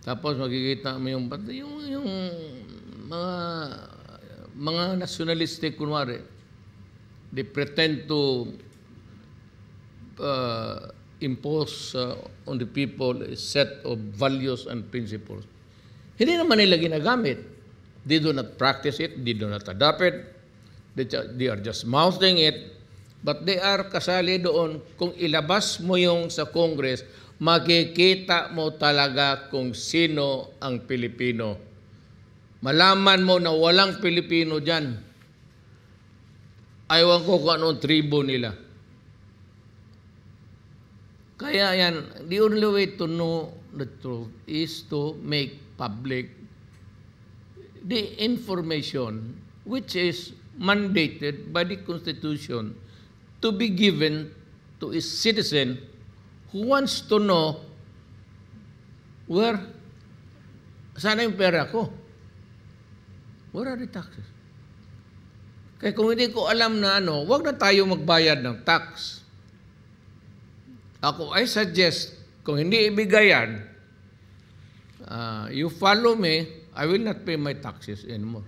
Tapos makikita mo yung mga nationalistic, kunwari, they pretend to impose on the people a set of values and principles. Hindi naman nila ginagamit. They do not practice it, they do not adopt it, they are just mouthing it, but they are kasali doon. Kung ilabas mo yung sa Congress, makikita mo talaga kung sino ang Pilipino. Malaman mo na walang Pilipino dyan. Ayaw ko kung anong tribo nila. Kaya yan, the only way to know the truth is to make public the information which is mandated by the Constitution to be given to a citizen who wants to know saan yung pera ko? Where are the taxes? Kaya kung hindi ko alam na wag na tayo magbayad ng tax. Ako, I suggest, kung hindi ibigayan, you follow me, I will not pay my taxes anymore.